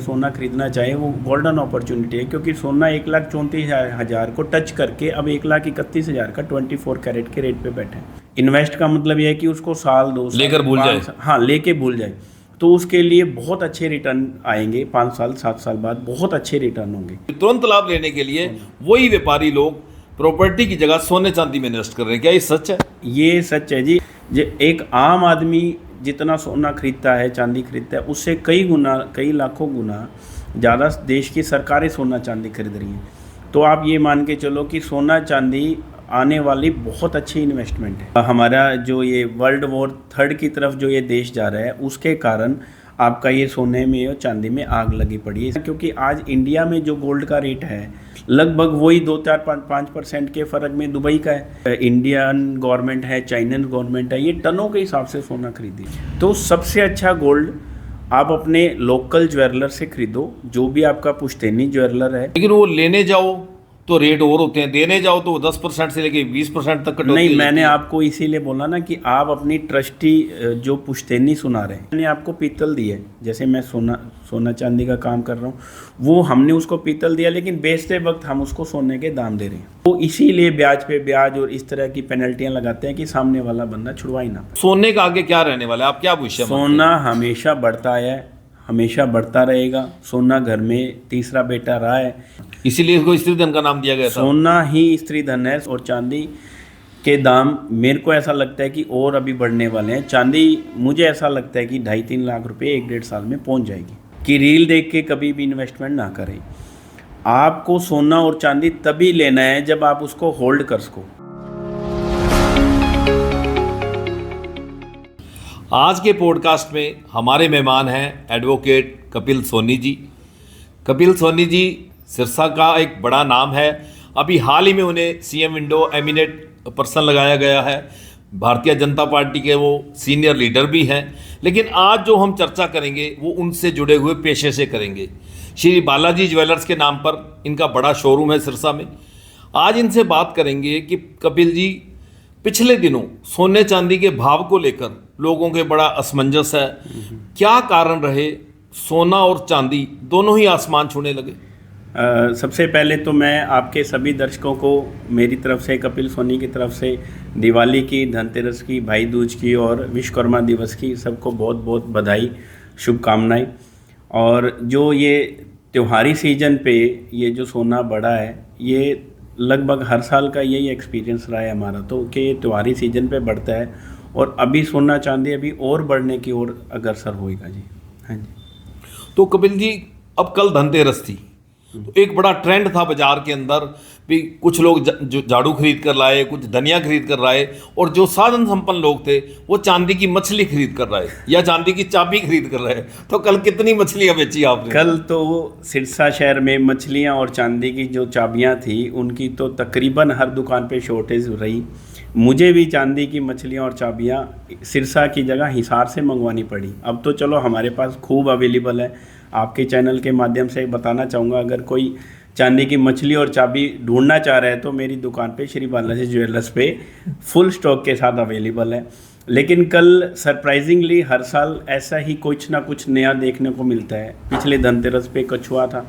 सोना खरीदना चाहे वो गोल्डन अपॉर्चुनिटी है, क्योंकि सोना 1,34,000 को टच करके अब 1,31,000 का 24 कैरेट के रेट पे बैठा है। इन्वेस्ट का मतलब यह है कि उसको साल 2 साल लेकर भूल जाए। हाँ, लेके भूल जाए, तो उसके लिए बहुत अच्छे रिटर्न आएंगे। 5 साल 7 साल बाद बहुत अच्छे रिटर्न होंगे। तुरंत लाभ लेने के लिए वही व्यापारी लोग प्रॉपर्टी की जगह सोने चांदी में इन्वेस्ट कर रहे हैं। क्या ये सच है? ये सच है जी। एक आम आदमी जितना सोना खरीदता है, चांदी खरीदता है, उससे कई गुना, कई लाखों गुना ज़्यादा देश की सरकारें सोना चांदी खरीद रही हैं। तो आप ये मान के चलो कि सोना चांदी आने वाली बहुत अच्छी इन्वेस्टमेंट है। हमारा जो ये वर्ल्ड वॉर 3 की तरफ जो ये देश जा रहा है, उसके कारण आपका ये सोने में और चांदी में आग लगी पड़ी है। क्योंकि आज इंडिया में जो गोल्ड का रेट है लगभग वही 2-4-5% के फ़र्क में दुबई का है। इंडियन गवर्नमेंट है, चाइनीज गवर्नमेंट है, ये टनों के हिसाब से सोना खरीदी। तो सबसे अच्छा गोल्ड आप अपने लोकल ज्वेलर से खरीदो, जो भी आपका पुश्तैनी ज्वेलर है। लेकिन वो लेने जाओ तो रेट और होते हैं, देने जाओ तो 10% से लेके 20% तक कटौती। नहीं, मैंने आपको इसीलिए बोला ना कि आप अपनी ट्रस्टी जो पुश्तैनी सुना रहे हैं, मैंने आपको पीतल दी है। जैसे मैं सोना चांदी का काम कर रहा हूँ, वो हमने उसको पीतल दिया, लेकिन बेचते वक्त हम उसको सोने के दाम दे रहे हैं। तो इसीलिए ब्याज पे ब्याज और इस तरह की पेनल्टियां लगाते हैं कि सामने वाला बंदा छुड़वा ही ना। सोने का आगे क्या रहने वाला है? आप क्या भविष्य? सोना हमेशा बढ़ता है, हमेशा बढ़ता रहेगा। सोना घर में तीसरा बेटा रहा है, इसीलिए इसको स्त्री धन का नाम दिया गया था। सोना ही स्त्री धन है। और चांदी के दाम मेरे को ऐसा लगता है कि और अभी बढ़ने वाले हैं। चांदी मुझे ऐसा लगता है कि 2.5-3 लाख रुपए 1-1.5 साल में पहुंच जाएगी। कि रील देख के कभी भी इन्वेस्टमेंट ना करें। आपको सोना और चांदी तभी लेना है जब आप उसको होल्ड कर सको। आज के पॉडकास्ट में हमारे मेहमान हैं एडवोकेट कपिल सोनी जी। कपिल सोनी जी सिरसा का एक बड़ा नाम है। अभी हाल ही में उन्हें सीएम विंडो एमिनेट पर्सन लगाया गया है। भारतीय जनता पार्टी के वो सीनियर लीडर भी हैं। लेकिन आज जो हम चर्चा करेंगे वो उनसे जुड़े हुए पेशे से करेंगे। श्री बालाजी ज्वेलर्स के नाम पर इनका बड़ा शोरूम है सिरसा में। आज इनसे बात करेंगे कि कपिल जी, पिछले दिनों सोने चांदी के भाव को लेकर लोगों के बड़ा असमंजस है। क्या कारण रहे सोना और चांदी दोनों ही आसमान छूने लगे? सबसे पहले तो मैं आपके सभी दर्शकों को मेरी तरफ से, कपिल सोनी की तरफ से दिवाली की, धनतेरस की, भाई दूज की और विश्वकर्मा दिवस की सबको बहुत बहुत बधाई, शुभकामनाएं। और जो ये त्योहारी सीजन पे ये जो सोना बढ़ा है, ये लगभग हर साल का यही एक्सपीरियंस रहा है हमारा, तो कि ये त्योहारी सीजन पे बढ़ता है और अभी सोना चांदी अभी और बढ़ने की ओर अग्रसर होएगा जी। हाँ जी। तो कपिल जी, अब कल धनतेरस थी, तो एक बड़ा ट्रेंड था बाजार के अंदर भी। कुछ लोग जो झाड़ू खरीद कर लाए, कुछ धनिया खरीद कर लाए, और जो साधन संपन्न लोग थे वो चांदी की मछली खरीद कर लाए या चांदी की चाबी खरीद कर लाए। तो कल कितनी मछलियां बेची आपने? कल तो सिरसा शहर में मछलियां और चांदी की जो चाबियां थी उनकी तो तकरीबन हर दुकान पे शॉर्टेज रही। मुझे भी चांदी की मछलियां और चाबियां सिरसा की जगह हिसार से मंगवानी पड़ी। अब तो चलो हमारे पास खूब अवेलेबल है। आपके चैनल के माध्यम से बताना चाहूँगा, अगर कोई चांदी की मछली और चाबी ढूंढना चाह रहा है तो मेरी दुकान पे श्री बालाजी ज्वेलर्स पे फुल स्टॉक के साथ अवेलेबल है। लेकिन कल सरप्राइजिंगली हर साल ऐसा ही कुछ ना कुछ नया देखने को मिलता है। पिछले धनतेरस पे कछुआ था,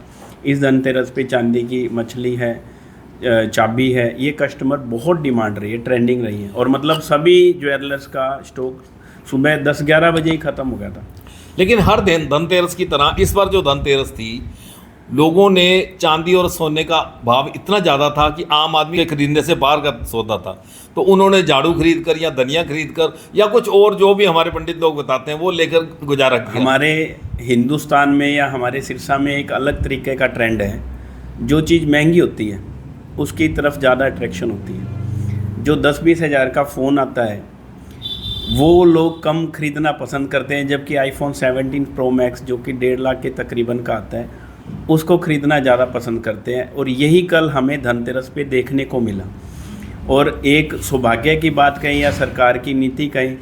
इस धनतेरस पे चांदी की मछली है, चाबी है। ये कस्टमर बहुत डिमांड रही है, ट्रेंडिंग रही है। और मतलब सभी ज्वेलर्स का स्टॉक सुबह 10-11 बजे ही ख़त्म हो गया था। लेकिन हर दिन धनतेरस की तरह इस बार जो धनतेरस थी, लोगों ने चांदी और सोने का भाव इतना ज़्यादा था कि आम आदमी के खरीदने से बाहर का सौदा था। तो उन्होंने झाड़ू खरीद कर या धनिया खरीद कर या कुछ और जो भी हमारे पंडित लोग बताते हैं वो लेकर गुजारा किया। हमारे हिंदुस्तान में या हमारे सिरसा में एक अलग तरीके का ट्रेंड है। जो चीज़ महंगी होती है उसकी तरफ ज़्यादा अट्रैक्शन होती है। जो 10-20 हज़ार का फ़ोन आता है वो लोग कम खरीदना पसंद करते हैं, जबकि आईफोन 17 प्रो मैक्स जो कि 1.5 लाख के तकरीबन का आता है उसको ख़रीदना ज़्यादा पसंद करते हैं। और यही कल हमें धनतेरस पे देखने को मिला। और एक सौभाग्य की बात कहें या सरकार की नीति कहें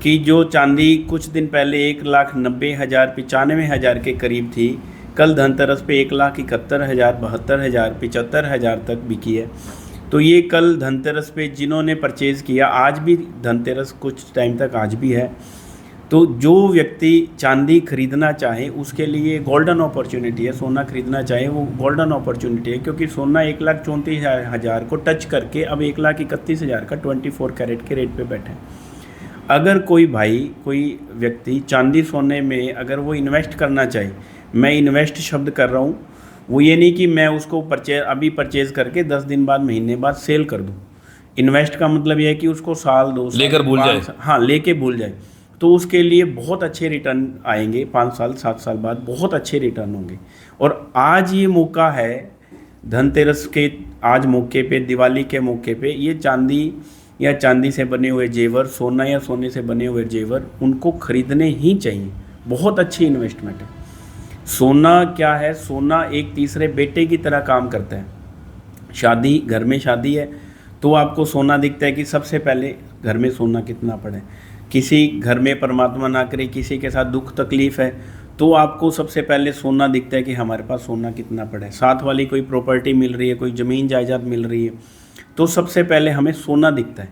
कि जो चांदी कुछ दिन पहले 1,90,000, 95,000 के करीब थी, कल धनतेरस पे 1,71,000, 72,000, 75,000 तक बिकी है। तो ये कल धनतेरस पे जिन्होंने परचेज़ किया, आज भी धनतेरस कुछ टाइम तक आज भी है, तो जो व्यक्ति चांदी खरीदना चाहे उसके लिए गोल्डन अपॉर्चुनिटी है, सोना खरीदना चाहे वो गोल्डन अपॉर्चुनिटी है, क्योंकि सोना 1,34,000 को टच करके अब 1,31,000 का 24 कैरेट के रेट पे बैठे हैं। अगर कोई भाई, कोई व्यक्ति चांदी सोने में अगर वो इन्वेस्ट करना चाहे, मैं इन्वेस्ट शब्द कर रहा हूँ, वो ये नहीं कि मैं उसको अभी परचेज़ करके 10 दिन बाद, महीने बाद सेल कर दूँ। इन्वेस्ट का मतलब ये है कि उसको साल 2 साल लेकर भूल जाए। हाँ, लेके भूल जाए। तो उसके लिए बहुत अच्छे रिटर्न आएंगे, 5 साल 7 साल बाद बहुत अच्छे रिटर्न होंगे। और आज ये मौका है, धनतेरस के आज मौके पे, दिवाली के मौके पे, ये चांदी या चांदी से बने हुए जेवर, सोना या सोने से बने हुए जेवर, उनको खरीदने ही चाहिए। बहुत अच्छी इन्वेस्टमेंट है। सोना क्या है, सोना एक तीसरे बेटे की तरह काम करता है। शादी, घर में शादी है तो आपको सोना दिखता है कि सबसे पहले घर में सोना कितना पड़ा है। किसी घर में, परमात्मा ना करे, किसी के साथ दुख तकलीफ़ है तो आपको सबसे पहले सोना दिखता है कि हमारे पास सोना कितना पड़ा है। साथ वाली कोई प्रॉपर्टी मिल रही है, कोई ज़मीन जायदाद मिल रही है, तो सबसे पहले हमें सोना दिखता है।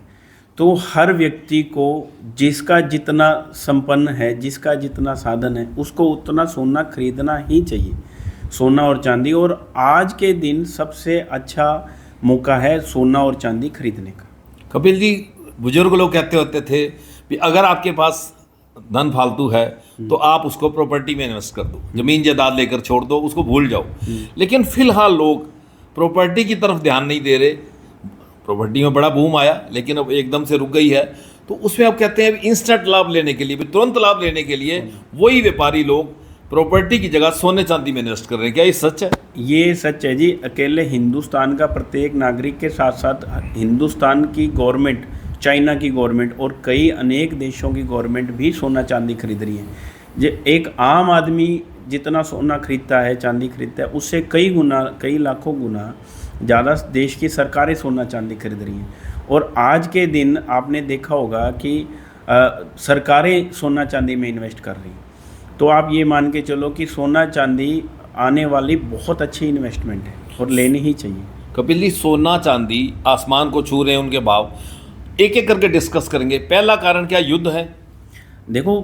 तो हर व्यक्ति को जिसका जितना संपन्न है, जिसका जितना साधन है, उसको उतना सोना खरीदना ही चाहिए, सोना और चांदी। और आज के दिन सबसे अच्छा मौका है सोना और चांदी खरीदने का। कपिल जी, बुजुर्ग लोग कहते होते थे कि अगर आपके पास धन फालतू है तो आप उसको प्रॉपर्टी में इन्वेस्ट कर दो, जमीन जायदाद लेकर छोड़ दो, उसको भूल जाओ। लेकिन फिलहाल लोग प्रॉपर्टी की तरफ ध्यान नहीं दे रहे। प्रॉपर्टी में बड़ा बूम आया लेकिन अब एकदम से रुक गई है, तो उसमें अब कहते हैं इंस्टेंट लाभ लेने के लिए, तुरंत लाभ लेने के लिए वही व्यापारी लोग प्रॉपर्टी की जगह सोने चांदी में इन्वेस्ट कर रहे हैं। क्या ये सच है? ये सच है जी। अकेले हिंदुस्तान का प्रत्येक नागरिक के साथ साथ हिंदुस्तान की गवर्नमेंट, चाइना की गवर्नमेंट और कई अनेक देशों की गवर्नमेंट भी सोना चांदी खरीद रही है। जो एक आम आदमी जितना सोना खरीदता है, चांदी खरीदता है, उससे कई गुना, कई लाखों गुना ज़्यादा देश की सरकारें सोना चांदी खरीद रही हैं। और आज के दिन आपने देखा होगा कि सरकारें सोना चांदी में इन्वेस्ट कर रही हैं। तो आप ये मान के चलो कि सोना चांदी आने वाली बहुत अच्छी इन्वेस्टमेंट है और लेनी ही चाहिए। कपिल जी, सोना चांदी आसमान को छू रहे हैं, उनके भाव एक एक करके डिस्कस करेंगे। पहला कारण क्या युद्ध है? देखो,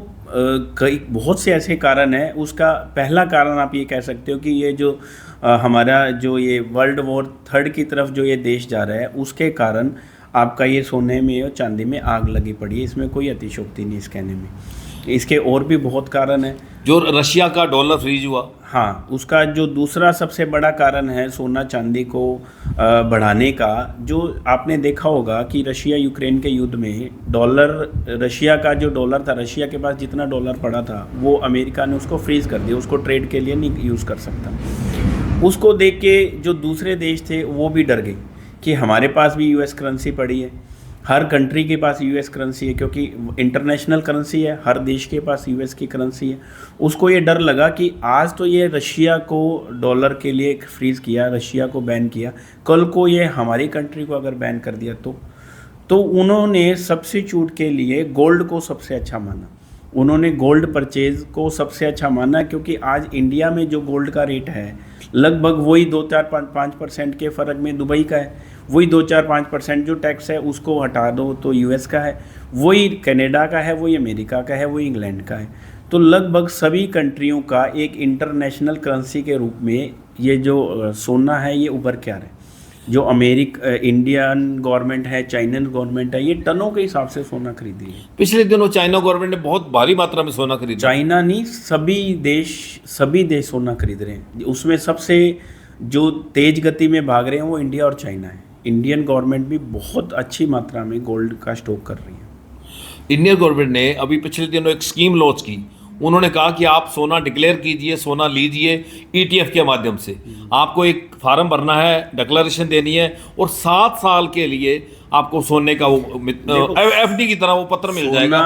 कई बहुत से ऐसे कारण हैं। उसका पहला कारण आप ये कह सकते हो कि ये जो हमारा जो ये वर्ल्ड वॉर 3 की तरफ जो ये देश जा रहा है, उसके कारण आपका ये सोने में और चांदी में आग लगी पड़ी है। इसमें कोई अतिशयोक्ति नहीं इस कहने में। इसके और भी बहुत कारण है। जो रशिया का डॉलर फ्रीज हुआ, हाँ, उसका जो दूसरा सबसे बड़ा कारण है सोना चांदी को बढ़ाने का, जो आपने देखा होगा कि रशिया यूक्रेन के युद्ध में डॉलर, रशिया का जो डॉलर था, रशिया के पास जितना डॉलर पड़ा था वो अमेरिका ने उसको फ्रीज कर दिया, उसको ट्रेड के लिए नहीं यूज़ कर सकता। उसको देख के जो दूसरे देश थे वो भी डर गए कि हमारे पास भी यूएस करेंसी पड़ी है, हर कंट्री के पास यूएस करेंसी है, क्योंकि इंटरनेशनल करेंसी है, हर देश के पास यूएस की करेंसी है। उसको ये डर लगा कि आज तो ये रशिया को डॉलर के लिए फ्रीज़ किया, रशिया को बैन किया, कल को ये हमारी कंट्री को अगर बैन कर दिया तो उन्होंने सब्स्टिट्यूट के लिए गोल्ड को सबसे अच्छा माना। उन्होंने गोल्ड परचेज को सबसे अच्छा माना, क्योंकि आज इंडिया में जो गोल्ड का रेट है लगभग वही 2-4-5% के फ़र्क में दुबई का है, वही 2-4-5% जो टैक्स है उसको हटा दो तो यूएस का है, वही कनाडा का है, वही अमेरिका का है, वही इंग्लैंड का है। तो लगभग सभी कंट्रियों का एक इंटरनेशनल करेंसी के रूप में ये जो सोना है ये उभर के आ रहा है। जो इंडियन गवर्नमेंट है, चाइनीज गवर्नमेंट है, ये टनों के हिसाब से सोना खरीदी है। पिछले दिनों चाइना गवर्नमेंट ने बहुत भारी मात्रा में सोना खरीदा। चाइना नहीं, सभी देश सोना खरीद रहे हैं। उसमें सबसे जो तेज गति में भाग रहे हैं वो इंडिया और चाइना है। इंडियन गवर्नमेंट भी बहुत अच्छी मात्रा में गोल्ड का स्टॉक कर रही है। इंडियन गवर्नमेंट ने अभी पिछले दिनों एक स्कीम लॉन्च की। उन्होंने कहा कि आप सोना डिक्लेयर कीजिए, सोना लीजिए ईटीएफ के माध्यम से। आपको एक फार्म भरना है, डिक्लेरेशन देनी है और 7 साल के लिए आपको सोने का वो एफडी की तरह वो पत्र मिल जाएगा।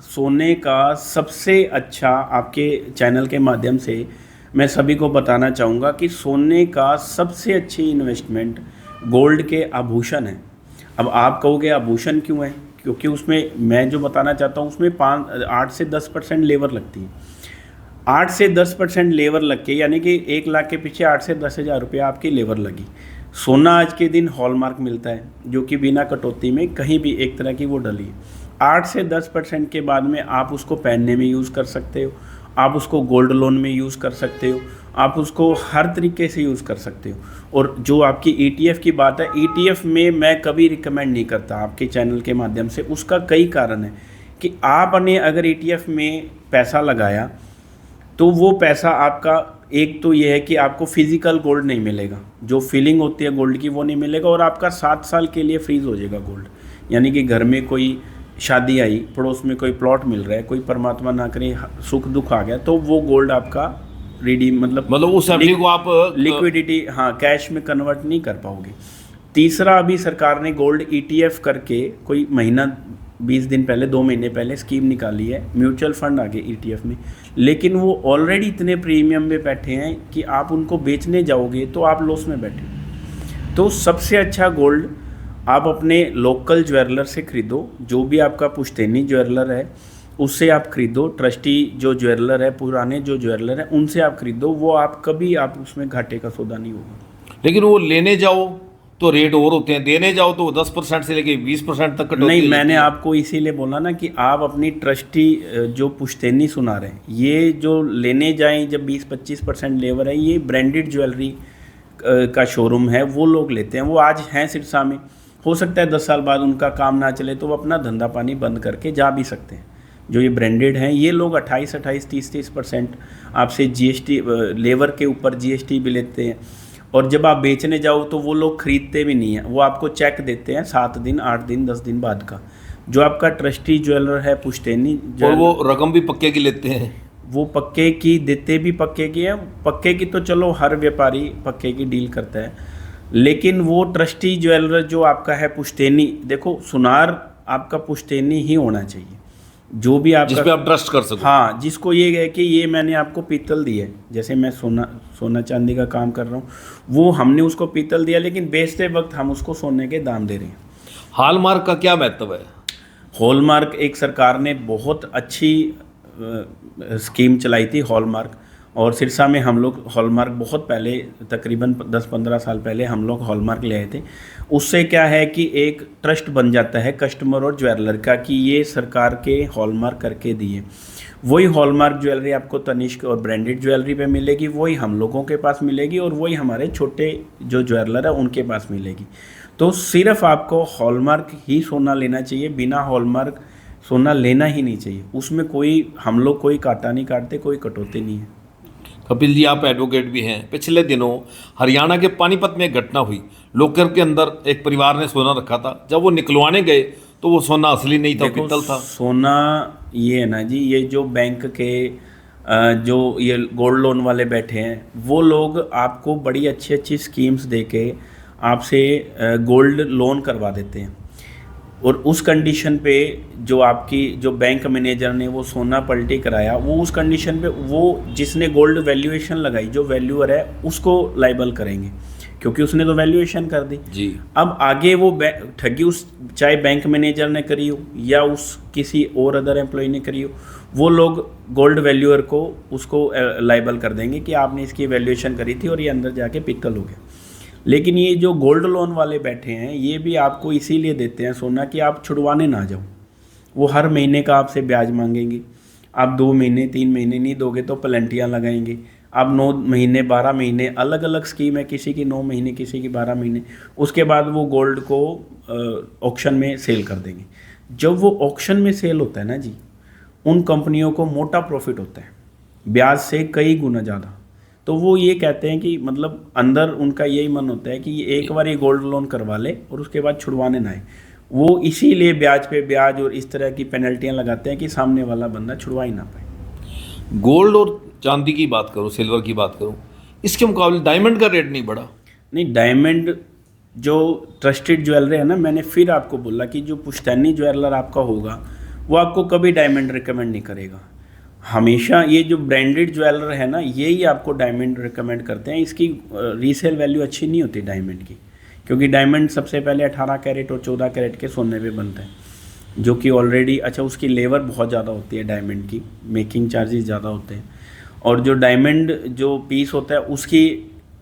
सोने का सबसे अच्छा, आपके चैनल के माध्यम से मैं सभी को बताना चाहूँगा कि सोने का सबसे अच्छी इन्वेस्टमेंट गोल्ड के आभूषण है। अब आप कहोगे आभूषण क्यों है? क्योंकि उसमें मैं जो बताना चाहता हूँ उसमें 8 से 10% लेबर लगती है। 8 से 10% लेबर लग के, यानी कि 1 लाख के पीछे 8 से 10 हज़ार रुपये आपकी लेबर लगी। सोना आज के दिन हॉलमार्क मिलता है जो कि बिना कटौती में कहीं भी एक तरह की वो डली है। 8 से 10% के बाद में आप उसको पहनने में यूज़ कर सकते हो, आप उसको गोल्ड लोन में यूज़ कर सकते हो, आप उसको हर तरीके से यूज़ कर सकते हो। और जो आपकी ETF की बात है, ETF में मैं कभी रिकमेंड नहीं करता आपके चैनल के माध्यम से। उसका कई कारण है कि आपने अगर ETF में पैसा लगाया तो वो पैसा आपका, एक तो ये है कि आपको फिजिकल गोल्ड नहीं मिलेगा, जो फीलिंग होती है गोल्ड की वो नहीं मिलेगा, और आपका 7 साल के लिए फ्रीज हो जाएगा गोल्ड। यानी कि घर में कोई शादी आई, पड़ोस में कोई प्लॉट मिल रहा है, कोई परमात्मा ना करे सुख दुख आ गया, तो वो गोल्ड आपका रिडीम मतलब उस एफडी को आप लिक्विडिटी, हाँ, कैश में कन्वर्ट नहीं कर पाओगे। तीसरा, अभी सरकार ने गोल्ड ETF करके कोई महीना 20 दिन पहले, 2 महीने पहले स्कीम निकाली है, म्यूचुअल फंड आ गए ETF में, लेकिन वो ऑलरेडी इतने प्रीमियम में बैठे हैं कि आप उनको बेचने जाओगे तो आप लॉस में बैठे। तो सबसे अच्छा गोल्ड आप अपने लोकल ज्वेलर से खरीदो, जो भी आपका पुश्तैनी ज्वेलर है उससे आप खरीदो, ट्रस्टी जो ज्वेलर है, पुराने जो ज्वेलर है उनसे आप खरीदो, वो आप कभी आप उसमें घाटे का सौदा नहीं होगा। लेकिन वो लेने जाओ तो रेट और होते हैं, देने जाओ तो 10% से लेके 20% तक कटौती। नहीं, मैंने आपको इसीलिए बोला ना कि आप अपनी ट्रस्टी जो पुश्तैनी सुना रहे हैं, ये जो लेने जाएं जब 20-25% लेवर है, ये ब्रांडेड ज्वेलरी का शोरूम है, वो लोग लेते हैं। वो आज हैं सिरसा में, हो सकता है 10 साल बाद उनका काम ना चले तो वो अपना धंधा पानी बंद करके जा भी सकते हैं। जो ये ब्रांडेड हैं, ये लोग 28-28, 30-30% आपसे GST लेवर के ऊपर GST भी लेते हैं। और जब आप बेचने जाओ तो वो लोग खरीदते भी नहीं हैं, वो आपको चेक देते हैं 7 दिन, 8 दिन, 10 दिन बाद का। जो आपका ट्रस्टी ज्वेलर है, पुश्तैनी, और वो रकम भी पक्के की लेते हैं, वो पक्के की देते भी पक्के की है। पक्के की तो चलो हर व्यापारी पक्के की डील करता है, लेकिन वो ट्रस्टी ज्वेलर जो आपका है पुश्तैनी, देखो सुनार आपका पुश्तैनी ही होना चाहिए, जो भी आपका, जिस पे आप ट्रस्ट कर सको। हाँ, जिसको ये है कि ये मैंने आपको पीतल दी है, जैसे मैं सोना चांदी का काम कर रहा हूँ, वो हमने उसको पीतल दिया, लेकिन बेचते वक्त हम उसको सोने के दाम दे रहे हैं। हॉलमार्क का क्या महत्व है? हॉलमार्क एक सरकार ने बहुत अच्छी स्कीम चलाई थी, हॉलमार्क। और सिरसा में हम लोग हॉलमार्क बहुत पहले, तकरीबन 10-15 साल पहले हम लोग हॉलमार्क ले आए थे। उससे क्या है कि एक ट्रस्ट बन जाता है कस्टमर और ज्वेलर का कि ये सरकार के हॉलमार्क करके दिए। वही हॉलमार्क ज्वेलरी आपको तनिष्क और ब्रांडेड ज्वेलरी पे मिलेगी, वही हम लोगों के पास मिलेगी, और वही हमारे छोटे जो ज्वेलर है उनके पास मिलेगी। तो सिर्फ आपको हॉलमार्क ही सोना लेना चाहिए, बिना हॉलमार्क सोना लेना ही नहीं चाहिए। उसमें कोई, हम लोग कोई काटा नहीं काटते, कोई कटौती नहीं है। कपिल जी, आप एडवोकेट भी हैं। पिछले दिनों हरियाणा के पानीपत में एक घटना हुई। लॉकर के अंदर एक परिवार ने सोना रखा था, जब वो निकलवाने गए तो वो सोना असली नहीं था, पीतल था। सोना ये है ना जी, ये जो बैंक के जो ये गोल्ड लोन वाले बैठे हैं, वो लोग आपको बड़ी अच्छी अच्छी स्कीम्स देके आपसे गोल्ड लोन करवा देते हैं, और उस कंडीशन पे जो आपकी जो बैंक मैनेजर ने वो सोना पलटी कराया, वो उस कंडीशन पे वो जिसने गोल्ड वैल्यूएशन लगाई, जो वैल्यूअर है, उसको लाइबल करेंगे, क्योंकि उसने तो वैल्यूएशन कर दी जी। अब आगे वो ठगी उस, चाहे बैंक मैनेजर ने करी हो या उस किसी और अदर एम्प्लॉय ने करी हो, वो लोग गोल्ड वैल्यूअर को उसको लाइबल कर देंगे कि आपने इसकी वैल्यूएशन करी थी और ये अंदर जाके पित्तल हो गया। लेकिन ये जो गोल्ड लोन वाले बैठे हैं, ये भी आपको इसीलिए देते हैं सोना कि आप छुड़वाने ना जाओ। वो हर महीने का आपसे ब्याज मांगेंगे, आप 2 महीने 3 महीने नहीं दोगे तो पेनल्टियाँ लगाएंगे। आप 9 महीने 12 महीने, अलग अलग स्कीम है, किसी की 9 महीने, किसी की 12 महीने, उसके बाद वो गोल्ड को ऑक्शन में सेल कर देंगे। जब वो ऑक्शन में सेल होता है ना जी, उन कंपनियों को मोटा प्रॉफिट होता है, ब्याज से कई गुना ज़्यादा। तो वो ये कहते हैं कि मतलब अंदर उनका यही मन होता है कि ये एक बार ये गोल्ड लोन करवा ले और उसके बाद छुड़वाने ना आए। वो इसीलिए ब्याज पे ब्याज और इस तरह की पेनल्टियाँ लगाते हैं कि सामने वाला बंदा छुड़वा ही ना पाए। गोल्ड और चांदी की बात करूँ, सिल्वर की बात करूँ, इसके मुकाबले डायमंड का रेट नहीं बढ़ा? नहीं, डायमंड जो ट्रस्टेड ज्वेलरी है ना, मैंने फिर आपको बोला कि जो पुश्तैनी ज्वेलर आपका होगा वो आपको कभी डायमंड रिकमेंड नहीं करेगा। हमेशा ये जो ब्रांडेड ज्वेलर है ना, यही आपको डायमंड रिकमेंड करते हैं। इसकी रीसेल वैल्यू अच्छी नहीं होती डायमंड की, क्योंकि डायमंड सबसे पहले 18 कैरेट और 14 कैरेट के सोने पे बनता है, जो कि ऑलरेडी, अच्छा, उसकी लेबर बहुत ज़्यादा होती है डायमंड की, मेकिंग चार्जेस ज़्यादा होते हैं, और जो डायमंड जो पीस होता है उसकी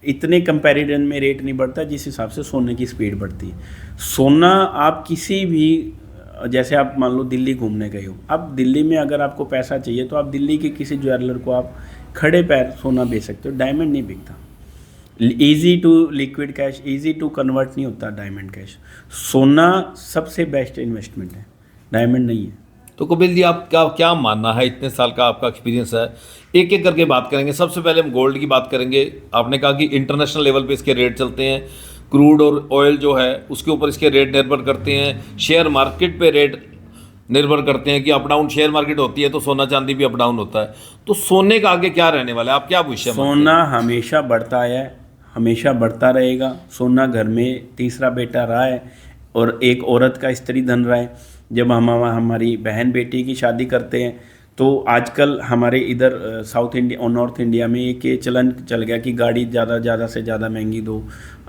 इतने कंपैरिजन में रेट नहीं बढ़ता जिस हिसाब से सोने की स्पीड बढ़ती है। सोना आप किसी भी जैसे आप मान लो दिल्ली घूमने गए हो, अब दिल्ली में अगर आपको पैसा चाहिए तो आप दिल्ली के किसी ज्वेलर को आप खड़े पैर सोना बेच सकते हो, डायमंड नहीं बिकता। Easy to liquid cash, easy to convert नहीं होता डायमंड कैश। सोना सबसे बेस्ट इन्वेस्टमेंट है, डायमंड नहीं है। तो कपिल जी, आपका क्या मानना है, इतने साल का आपका एक्सपीरियंस है, एक एक करके बात करेंगे। सबसे पहले हम गोल्ड की बात करेंगे। आपने कहा कि इंटरनेशनल लेवल पे इसके रेट चलते हैं, क्रूड और ऑयल जो है उसके ऊपर इसके रेट निर्भर करते हैं, शेयर मार्केट पे रेट निर्भर करते हैं कि अप डाउन शेयर मार्केट होती है तो सोना चांदी भी अप डाउन होता है। तो सोने का आगे क्या रहने वाला है, आप क्या भविष्य मानते हैं? सोना हमेशा बढ़ता है, हमेशा बढ़ता रहेगा। सोना घर में तीसरा बेटा रहा है और एक औरत का स्त्री धन रहा है। जब हम हमारी बहन बेटी की शादी करते हैं तो आजकल हमारे इधर साउथ इंडिया और नॉर्थ इंडिया में एक ये चलन चल गया कि गाड़ी ज़्यादा से ज़्यादा महंगी दो,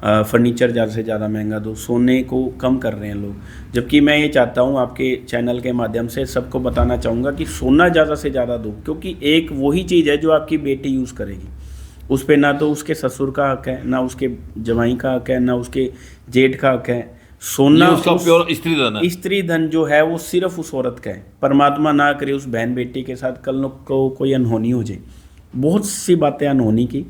फर्नीचर ज़्यादा से ज़्यादा महंगा दो, सोने को कम कर रहे हैं लोग। जबकि मैं ये चाहता हूँ आपके चैनल के माध्यम से सबको बताना चाहूँगा कि सोना ज़्यादा से ज़्यादा दो, क्योंकि एक वही चीज़ है जो आपकी बेटी यूज़ करेगी। उस पर ना तो उसके ससुर का हक है, ना उसके जवाई का हक है, ना उसके जेठ का हक है। सोना उसका प्योर स्त्री धन है। स्त्री धन जो है वो सिर्फ उस औरत का है। परमात्मा ना करे उस बहन बेटी के साथ कल को कोई अनहोनी हो जाए, बहुत सी बातें अनहोनी की,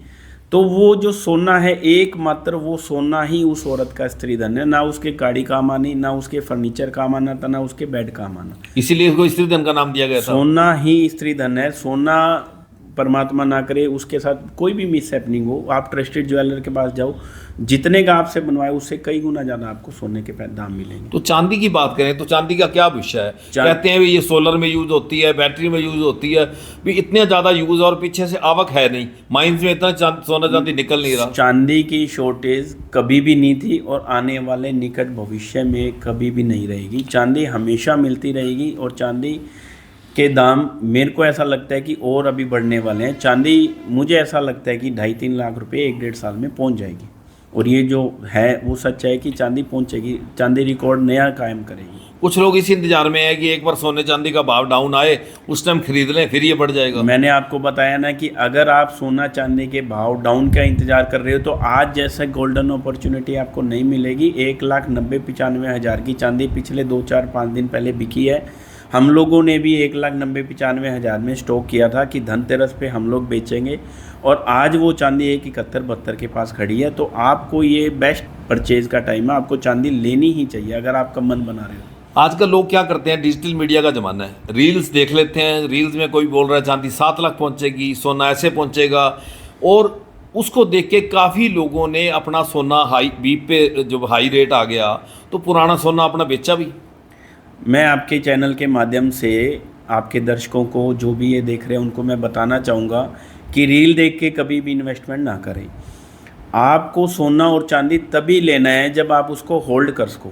तो वो जो सोना है एकमात्र वो सोना ही उस औरत का स्त्री धन है। ना उसके गाड़ी काम आनी, ना उसके फर्नीचर काम आना था, ना उसके बेड काम आना। इसीलिए इसको स्त्री धन का नाम दिया गया था। सोना ही स्त्री धन है। सोना परमात्मा ना करे उसके साथ कोई भी मिस हैपनिंग हो, आप ट्रस्टेड ज्वेलर के पास जाओ, जितने का आपसे बनवाए उससे कई गुना ज़्यादा आपको सोने के दाम मिलेंगे। तो चांदी की बात करें तो चांदी का क्या विषय है? कहते हैं भी ये सोलर में यूज़ होती है, बैटरी में यूज़ होती है, भी इतने ज़्यादा यूज़ और पीछे से आवक है नहीं, माइंस में इतना सोना चांदी निकल नहीं रहा। चांदी की शॉर्टेज कभी भी नहीं थी और आने वाले निकट भविष्य में कभी भी नहीं रहेगी। चांदी हमेशा मिलती रहेगी और चांदी के दाम मेरे को ऐसा लगता है कि और अभी बढ़ने वाले हैं। चांदी मुझे ऐसा लगता है कि 2.5-3 लाख रुपए 1-1.5 साल में पहुंच जाएगी, और ये जो है वो सच है कि चांदी पहुंचेगी, चांदी रिकॉर्ड नया कायम करेगी। कुछ लोग इस इंतजार में है कि एक बार सोने चांदी का भाव डाउन आए उस टाइम खरीद लें, फिर ये बढ़ जाएगा। मैंने आपको बताया ना कि अगर आप सोना चांदी के भाव डाउन का इंतजार कर रहे हो तो आज जैसा गोल्डन अपॉर्चुनिटी आपको नहीं मिलेगी। 1,90,95,000 की चांदी पिछले 2-4-5 दिन पहले बिकी है। हम लोगों ने भी 1,90,95,000 में स्टॉक किया था कि धनतेरस पे हम लोग बेचेंगे, और आज वो चांदी 1,71-72 के पास खड़ी है। तो आपको ये बेस्ट परचेज का टाइम है, आपको चांदी लेनी ही चाहिए अगर आपका मन बना रहे हो। आजकल लोग क्या करते हैं, डिजिटल मीडिया का ज़माना है, रील्स देख लेते हैं, रील्स में कोई बोल रहा है चांदी 7 लाख पहुंचेगी, सोना ऐसे पहुंचेगा, और उसको देख के काफ़ी लोगों ने अपना सोना हाई बीप पे जब हाई रेट आ गया तो पुराना सोना अपना बेचा भी। मैं आपके चैनल के माध्यम से आपके दर्शकों को जो भी ये देख रहे हैं उनको मैं बताना चाहूँगा कि रील देख के कभी भी इन्वेस्टमेंट ना करें। आपको सोना और चांदी तभी लेना है जब आप उसको होल्ड कर सको,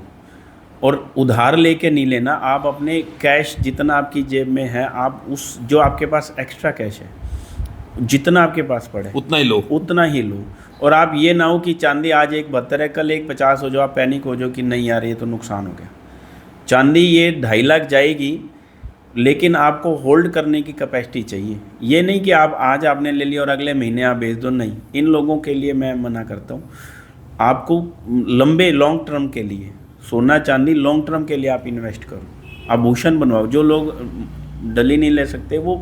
और उधार लेके नहीं लेना। आप अपने कैश जितना आपकी जेब में है, आप उस जो आपके पास एक्स्ट्रा कैश है जितना आपके पास पड़े उतना ही लो। और आप ये ना हो कि चांदी आज 1,72 है कल 1,50 हो जाओ, आप पैनिक हो जाओ कि नहीं यार ये तो नुकसान हो गया। चांदी ये 2.5 लाख जाएगी, लेकिन आपको होल्ड करने की कैपेसिटी चाहिए। ये नहीं कि आप आज आपने ले लिया और अगले महीने आप बेच दो, नहीं। इन लोगों के लिए मैं मना करता हूँ। आपको लंबे लॉन्ग टर्म के लिए सोना चांदी लॉन्ग टर्म के लिए आप इन्वेस्ट करो, आभूषण बनवाओ। जो लोग डली नहीं ले सकते वो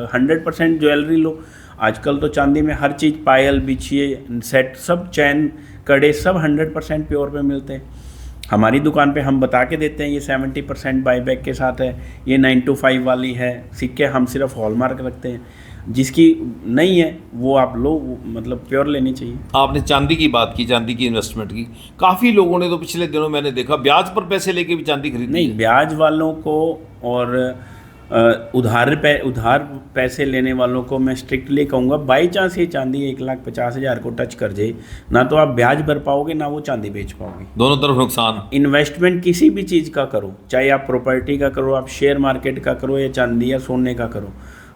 100% ज्वेलरी लो। आजकल तो चांदी में हर चीज़, पायल, बिछिए, सेट, सब चैन, कड़े, सब 100% प्योर पे मिलते हैं। हमारी दुकान पे हम बता के देते हैं ये 70% बाईबैक के साथ है, ये 9 to 5 वाली है। सिक्के हम सिर्फ हॉलमार्क रखते हैं, जिसकी नहीं है वो आप लो, मतलब प्योर लेनी चाहिए। आपने चांदी की बात की, चांदी की इन्वेस्टमेंट की, काफ़ी लोगों ने तो पिछले दिनों मैंने देखा ब्याज पर पैसे लेके भी चांदी खरीदी। नहीं, ब्याज वालों को और उधार पैसे लेने वालों को मैं स्ट्रिक्टली कहूँगा, बाई चांस ये चांदी 1,50,000 को टच कर जाए ना तो आप ब्याज भर पाओगे ना वो चांदी बेच पाओगे, दोनों तरफ नुकसान। इन्वेस्टमेंट किसी भी चीज़ का करो, चाहे आप प्रॉपर्टी का करो, आप शेयर मार्केट का करो, या चांदी या सोने का करो,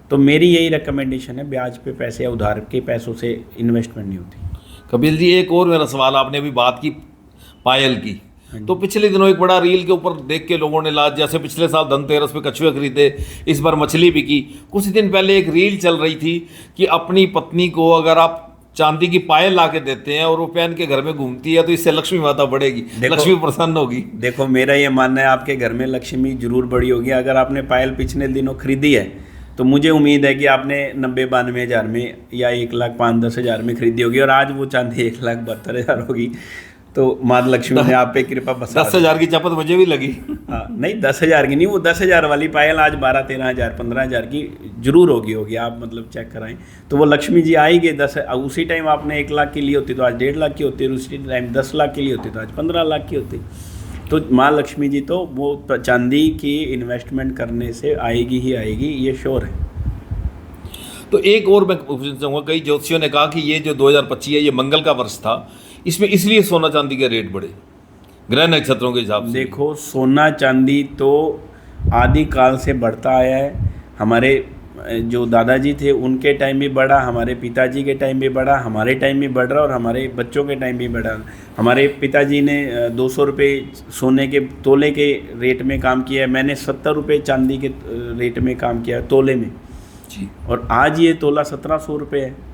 तो मेरी यही रिकमेंडेशन है, ब्याज पे पैसे या उधार के पैसों से इन्वेस्टमेंट नहीं होती। कपिल जी, एक और मेरा सवाल, आपने अभी बात की पायल की, तो पिछले दिनों एक बड़ा रील के ऊपर देख के लोगों ने लाज, जैसे पिछले साल धनतेरस पे कछुए खरीदे, इस बार मछली बिकी। कुछ दिन पहले एक रील चल रही थी कि अपनी पत्नी को अगर आप चांदी की पायल ला के देते हैं और वो पहन के घर में घूमती है, तो इससे लक्ष्मी माता बढ़ेगी, लक्ष्मी प्रसन्न होगी। देखो मेरा ये मानना है आपके घर में लक्ष्मी जरूर बड़ी होगी। अगर आपने पायल पिछले दिनों खरीदी है तो मुझे उम्मीद है कि आपने 90-92 हज़ार में या 1,05,10,000 में खरीदी होगी और आज वो चांदी 1,72,000 होगी। तो माँ लक्ष्मी ने आप पे कृपा बसा। 10,000 की चपत मुझे भी लगी। हाँ नहीं 10,000 की नहीं, वो 10,000 वाली पायल आज 12-13,000 15,000 की जरूर होगी आप मतलब चेक कराएं तो वो लक्ष्मी जी आएगी। उसी टाइम आपने 1 लाख की ली होती तो आज 1.5 लाख की होती, उसी टाइम 10 लाख की ली होती तो आज 15 लाख की होती। तो माँ लक्ष्मी जी तो वो चांदी की इन्वेस्टमेंट करने से आएगी ही आएगी, ये श्योर है। तो एक और मैं पूछना चाहूँगा, कई ज्योतिषियों ने कहा कि ये जो 2025 है ये मंगल का वर्ष था, इसमें इसलिए सोना चांदी के रेट बढ़े ग्रह नक्षत्रों के हिसाब से। देखो सोना चांदी तो आदि काल से बढ़ता आया है। हमारे जो दादाजी थे उनके टाइम भी बढ़ा, हमारे पिताजी के टाइम भी बढ़ा, हमारे टाइम भी बढ़ रहा और हमारे बच्चों के टाइम भी बढ़ा। हमारे पिताजी ने 200 रुपये सोने के तोले के रेट में काम किया है, मैंने 70 रुपये चांदी के रेट में काम किया है तोले में जी। और आज ये तोला 1700 रुपये है।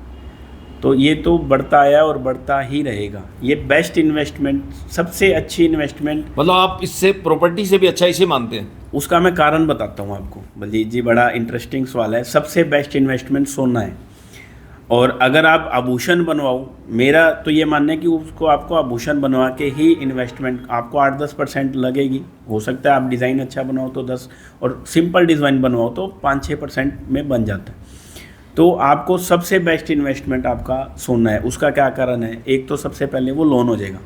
तो ये तो बढ़ता आया और बढ़ता ही रहेगा। ये बेस्ट इन्वेस्टमेंट, सबसे अच्छी इन्वेस्टमेंट, मतलब आप इससे प्रॉपर्टी से भी अच्छा इसे मानते हैं? उसका मैं कारण बताता हूँ आपको। बलजीत जी बड़ा इंटरेस्टिंग सवाल है। सबसे बेस्ट इन्वेस्टमेंट सोना है। और अगर आप आभूषण बनवाओ, मेरा तो ये मानना है कि उसको आपको आभूषण बनवा के ही इन्वेस्टमेंट आपको 8-10% लगेगी। हो सकता है आप डिज़ाइन अच्छा बनाओ तो 10 और सिंपल डिज़ाइन बनवाओ तो 5-6% में बन जाता है। तो आपको सबसे बेस्ट इन्वेस्टमेंट आपका सोना है। उसका क्या कारण है? एक तो सबसे पहले वो लोन हो जाएगा।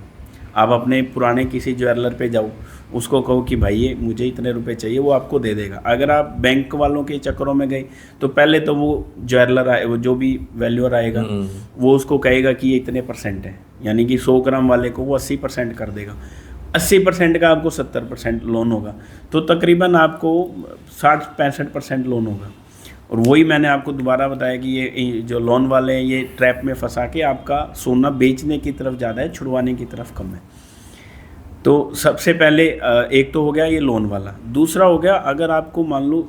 आप अपने पुराने किसी ज्वेलर पे जाओ, उसको कहो कि भाई ये मुझे इतने रुपए चाहिए, वो आपको दे देगा। अगर आप बैंक वालों के चक्करों में गए तो पहले तो वो ज्वेलर आए, वो जो भी वैल्यूअर आएगा वो उसको कहेगा कि ये इतने % है, यानी कि 100 ग्राम वाले को वो 80% कर देगा। 80% का आपको 70% लोन होगा, तो तकरीबन आपको 60-65% लोन होगा। और वही मैंने आपको दोबारा बताया कि ये जो लोन वाले हैं ये ट्रैप में फंसा के आपका सोना बेचने की तरफ ज़्यादा है, छुड़वाने की तरफ कम है। तो सबसे पहले एक तो हो गया ये लोन वाला। दूसरा हो गया, अगर आपको मान लो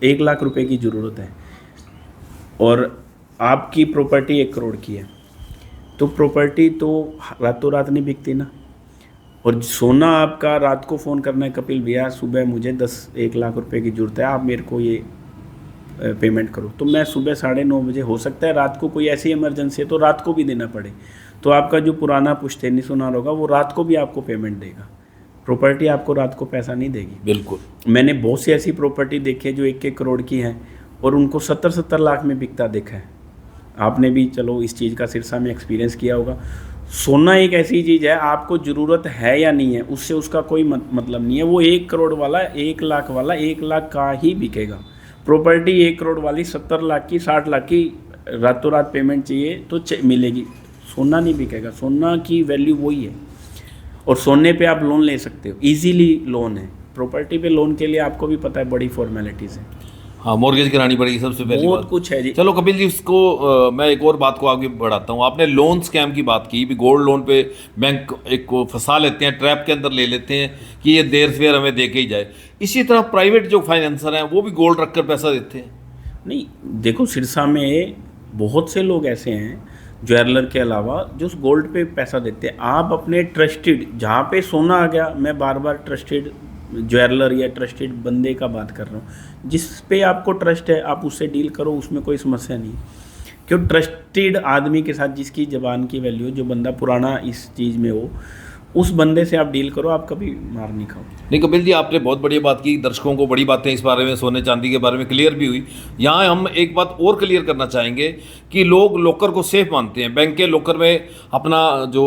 1 लाख रुपए की ज़रूरत है और आपकी प्रॉपर्टी 1 करोड़ की है, तो प्रॉपर्टी तो रातों रात नहीं बिकती ना। और सोना आपका रात को फ़ोन करना है, कपिल भैया सुबह मुझे 1 लाख रुपए की ज़रूरत है, आप मेरे को ये पेमेंट करो, तो मैं सुबह 9:30 बजे, हो सकता है रात को कोई ऐसी इमरजेंसी है तो रात को भी देना पड़े, तो आपका जो पुराना पुश्तैनी सोनार होगा वो रात को भी आपको पेमेंट देगा। प्रॉपर्टी आपको रात को पैसा नहीं देगी। बिल्कुल। मैंने बहुत सी ऐसी प्रॉपर्टी देखी है जो 1-1 करोड़ की है और उनको 70-70 लाख में बिकता देखा है। आपने भी चलो इस चीज़ का सिरसा में एक्सपीरियंस किया होगा। सोना एक ऐसी चीज़ है, आपको ज़रूरत है या नहीं है उससे उसका कोई मतलब नहीं है। वो 1 करोड़ वाला 1 लाख वाला 1 लाख का ही बिकेगा। प्रॉपर्टी 1 करोड़ वाली 70 लाख की 60 लाख की रातों रात पेमेंट चाहिए तो मिलेगी। सोना नहीं बिकेगा, सोना की वैल्यू वही है। और सोने पे आप लोन ले सकते हो, इजीली लोन है। प्रॉपर्टी पे लोन के लिए आपको भी पता है बड़ी फॉर्मेलिटीज़ है। हाँ, मॉर्गेज करानी पड़ेगी सबसे पहले। बहुत कुछ है जी। चलो कपिल जी, इसको मैं एक और बात को आगे बढ़ाता हूँ। आपने लोन स्कैम की बात की भी, गोल्ड लोन पे बैंक एक को फंसा लेते हैं, ट्रैप के अंदर ले लेते हैं कि ये देर सवेर हमें दे के ही जाए। इसी तरह प्राइवेट जो फाइनेंसर हैं वो भी गोल्ड रख कर पैसा देते हैं। नहीं देखो, सिरसा में बहुत से लोग ऐसे हैं ज्वेलर के अलावा जो गोल्ड पे पैसा देते हैं। आप अपने ट्रस्टेड, जहाँ पे सोना आ गया, मैं बार बार ट्रस्टेड ज्वेलर या ट्रस्टेड बंदे का बात कर रहा हूँ, जिस पे आपको ट्रस्ट है आप उससे डील करो, उसमें कोई समस्या नहीं। क्यों? ट्रस्टेड आदमी के साथ जिसकी ज़बान की वैल्यू, जो बंदा पुराना इस चीज़ में हो, उस बंदे से आप डील करो, आप कभी मार नहीं खाओ। नहीं कपिल जी, आपने बहुत बढ़िया बात की, दर्शकों को बड़ी बातें इस बारे में, सोने चांदी के बारे में क्लियर भी हुई। यहाँ हम एक बात और क्लियर करना चाहेंगे कि लोग लॉकर को सेफ मानते हैं। बैंक के लॉकर में अपना जो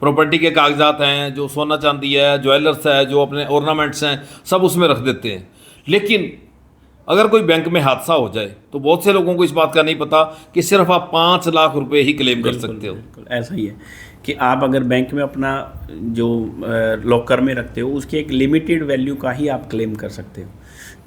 प्रॉपर्टी के कागजात हैं, जो सोना चांदी है, ज्वेलर्स है, जो अपने ऑर्नामेंट्स हैं, सब उसमें रख देते हैं। लेकिन अगर कोई बैंक में हादसा हो जाए तो बहुत से लोगों को इस बात का नहीं पता कि सिर्फ आप 5 लाख रुपए ही क्लेम कर सकते हो। बिल्कुल ऐसा ही है कि आप अगर बैंक में अपना जो लॉकर में रखते हो उसकी एक लिमिटेड वैल्यू का ही आप क्लेम कर सकते हो।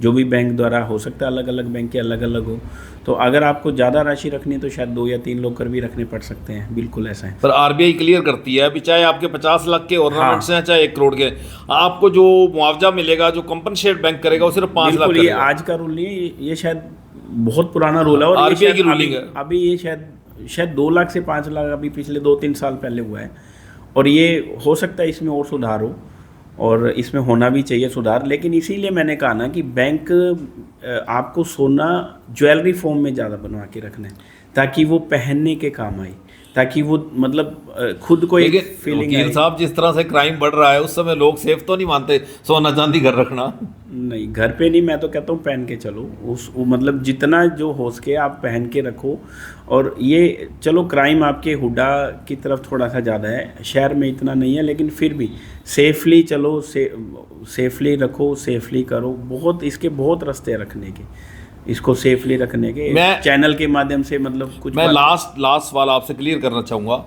जो भी बैंक द्वारा, हो सकता है अलग अलग बैंक के अलग अलग हो, तो अगर आपको ज़्यादा राशि रखनी है तो शायद 2 या 3 लॉकर भी रखने पड़ सकते हैं। बिल्कुल ऐसा है। पर आरबीआई क्लियर करती है अभी, चाहे आपके 50 लाख के ऑर्नामेंट्स हैं, चाहे 1 करोड़ के, आपको जो मुआवजा मिलेगा, जो कंपनसेट बैंक करेगा, वो सिर्फ 5 लाख। ये आज का रूल नहीं है, ये शायद बहुत पुराना रूल है और आरबीआई की रूलिंग है। अभी ये शायद शायद 2 लाख से 5 लाख अभी पिछले 2-3 साल पहले हुआ है। और ये हो सकता है इसमें और सुधार हो, और इसमें होना भी चाहिए सुधार। लेकिन इसीलिए मैंने कहा ना कि बैंक आपको सोना ज्वेलरी फॉर्म में ज़्यादा बनवा के रखना है, ताकि वो पहनने के काम आए, ताकि वो मतलब खुद को एक लेकिन फीलिंग वकील साहब, जिस तरह से क्राइम बढ़ रहा है उस समय लोग सेफ तो नहीं मानते सोना चांदी घर रखना। नहीं, घर पे नहीं, मैं तो कहता हूँ पहन के चलो। मतलब जितना जो हो सके आप पहन के रखो। और ये चलो क्राइम आपके हुडा की तरफ थोड़ा सा ज़्यादा है, शहर में इतना नहीं है, लेकिन फिर भी सेफली चलो, सेफली रखो, सेफली करो। बहुत इसके बहुत रास्ते रखने के, इसको सेफली रखने के। मैं चैनल के माध्यम से मतलब कुछ मैं लास्ट सवाल आपसे क्लियर करना चाहूँगा।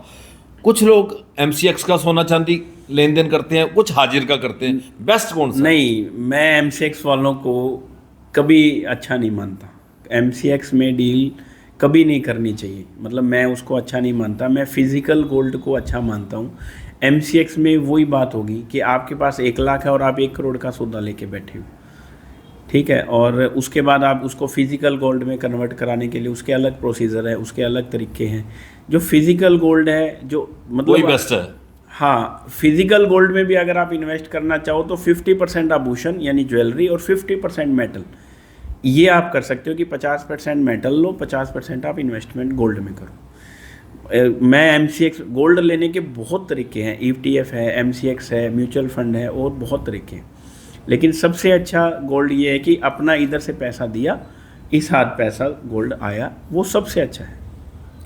कुछ लोग MCX का सोना चांदी लेन देन करते हैं, कुछ हाजिर का करते हैं, बेस्ट कौन सा? नहीं, मैं MCX वालों को कभी अच्छा नहीं मानता। MCX में डील कभी नहीं करनी चाहिए, मतलब मैं उसको अच्छा नहीं मानता। मैं फिज़िकल गोल्ड को अच्छा मानता हूँ। MCX में वही बात होगी कि आपके पास 1 लाख है और आप 1 करोड़ का सौदा लेके बैठे हो, ठीक है। और उसके बाद आप उसको फिज़िकल गोल्ड में कन्वर्ट कराने के लिए उसके अलग प्रोसीजर है, उसके अलग तरीके हैं। जो फिज़िकल गोल्ड है, जो मतलब वही बेस्ट है। हाँ, फिज़िकल गोल्ड में भी अगर आप इन्वेस्ट करना चाहो तो 50% आभूषण यानी ज्वेलरी और 50% मेटल, ये आप कर सकते हो कि 50% मेटल लो, 50% आप इन्वेस्टमेंट गोल्ड में करो। मैं MCX गोल्ड लेने के बहुत तरीके हैं, ETF है, MCX है, म्यूचुअल फंड है, और बहुत तरीके हैं। लेकिन सबसे अच्छा गोल्ड ये है कि अपना इधर से पैसा दिया, इस हाथ पैसा गोल्ड आया, वो सबसे अच्छा है।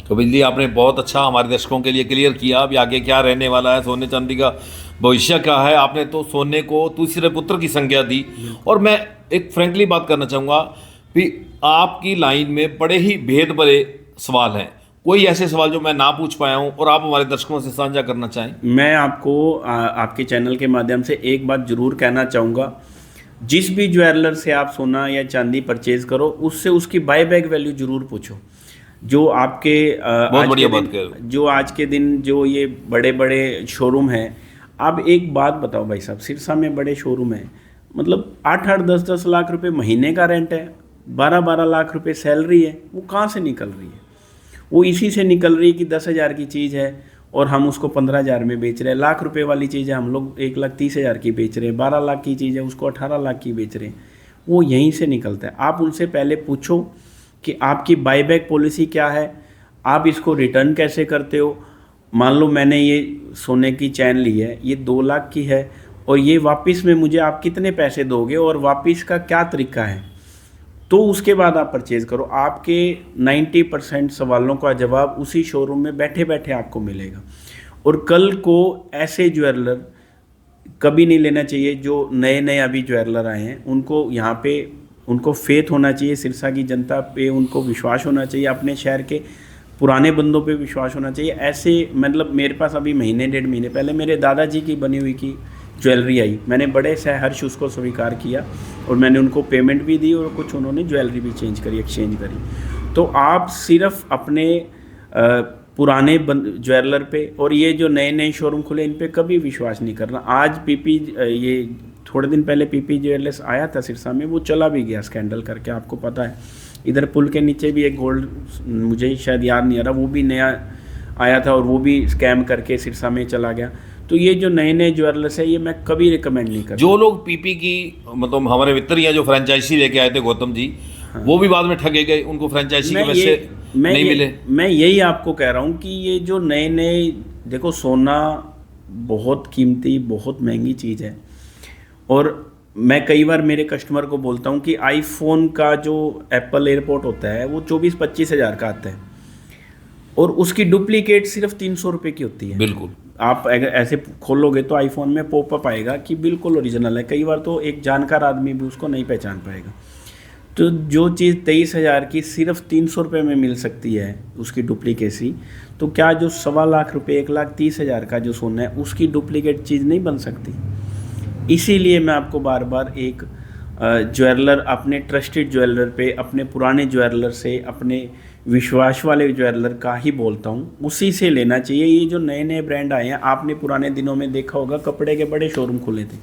कपिल जी, आपने बहुत अच्छा हमारे दर्शकों के लिए क्लियर किया अभी आगे क्या रहने वाला है, सोने चांदी का भविष्य क्या है। आपने तो सोने को तीसरे पुत्र की संज्ञा दी। और मैं एक फ्रेंकली बात करना चाहूँगा कि आपकी लाइन में बड़े ही भेद भरे सवाल हैं। कोई ऐसे सवाल जो मैं ना पूछ पाया हूँ और आप हमारे दर्शकों से साझा करना चाहें? मैं आपको आपके चैनल के माध्यम से एक बात ज़रूर कहना चाहूँगा। जिस भी ज्वेलर से आप सोना या चांदी परचेज़ करो, उससे उसकी बाय बैक वैल्यू ज़रूर पूछो। जो आपके बहुत बढ़िया बात कह रहे हो। जो आज के दिन जो ये बड़े बड़े शोरूम हैं, आप एक बात बताओ भाई साहब, सिरसा में बड़े शोरूम हैं, मतलब 8-8, 10-10 लाख रुपए महीने का रेंट है, 12-12 लाख रुपए सैलरी है। वो कहाँ से निकल रही है? वो इसी से निकल रही है कि 10,000 की चीज़ है और हम उसको 15,000 में बेच रहे हैं। लाख रुपए वाली चीज़ है, हम लोग 1,30,000 की बेच रहे हैं। 12 लाख की चीज़ है, उसको 18 लाख की बेच रहे हैं। वो यहीं से निकलता है। आप उनसे पहले पूछो कि आपकी बाईबैक पॉलिसी क्या है, आप इसको रिटर्न कैसे करते हो। मान लो मैंने ये सोने की चैन ली है, ये 2 लाख की है, और ये वापस में मुझे आप कितने पैसे दोगे और वापस का क्या तरीका है, तो उसके बाद आप परचेज़ करो। आपके 90% सवालों का जवाब उसी शोरूम में बैठे बैठे आपको मिलेगा। और कल को ऐसे ज्वेलर कभी नहीं लेना चाहिए जो नए नए अभी ज्वेलर आए हैं। उनको यहाँ पे उनको फेथ होना चाहिए, सिरसा की जनता पे उनको विश्वास होना चाहिए, अपने शहर के पुराने बंदों पे विश्वास होना चाहिए। ऐसे मतलब मेरे पास अभी महीने 1.5 महीने पहले मेरे दादाजी की बनी हुई की ज्वेलरी आई, मैंने बड़े सहर्ष उसको स्वीकार किया और मैंने उनको पेमेंट भी दी और कुछ उन्होंने ज्वेलरी भी चेंज करी, एक्सचेंज करी। तो आप सिर्फ अपने पुराने ज्वेलर पे और ये जो नए नए शोरूम खुले इन पे कभी विश्वास नहीं करना। आज पीपी ये थोड़े दिन पहले पीपी ज्वेलर्स आया था सिरसा में, वो चला भी गया स्कैंडल करके, आपको पता है। इधर पुल के नीचे भी एक गोल्ड, मुझे शायद याद नहीं आ रहा, वो भी नया आया था और वो भी स्कैम करके सिरसा में चला गया। तो ये जो नए नए ज्वेलर्स है, ये मैं कभी रिकमेंड नहीं करता। जो लोग पीपी की मतलब हमारे मित्र हैं जो फ्रेंचाइजी लेके आए थे गौतम जी, हाँ, वो भी बाद में ठगे गए, उनको फ्रेंचाइजी के पैसे नहीं मिले। मैं यही आपको कह रहा हूँ कि ये जो नए नए, देखो सोना बहुत कीमती, बहुत महंगी चीज़ है। और मैं कई बार मेरे कस्टमर को बोलता हूँ कि आईफोन का जो एप्पल एयरपोर्ट होता है वो 24-25 हज़ार का आता है और उसकी डुप्लीकेट सिर्फ 300 रुपये की होती है। बिल्कुल, आप अगर ऐसे खोलोगे तो आईफोन में पॉपअप आएगा कि बिल्कुल ओरिजिनल है। कई बार तो एक जानकार आदमी भी उसको नहीं पहचान पाएगा। तो जो चीज़ 23,000 की सिर्फ 300 रुपये में मिल सकती है उसकी डुप्लीकेसी, तो क्या जो 1.25 लाख रुपये 1,30,000 का जो सोना है उसकी डुप्लीकेट चीज़ नहीं बन सकती? इसीलिए मैं आपको बार बार एक ज्वेलर, अपने ट्रस्टेड ज्वेलर पे, अपने पुराने ज्वेलर से, अपने विश्वास वाले ज्वेलर का ही बोलता हूँ, उसी से लेना चाहिए। ये जो नए नए ब्रांड आए हैं, आपने पुराने दिनों में देखा होगा कपड़े के बड़े शोरूम खुले थे,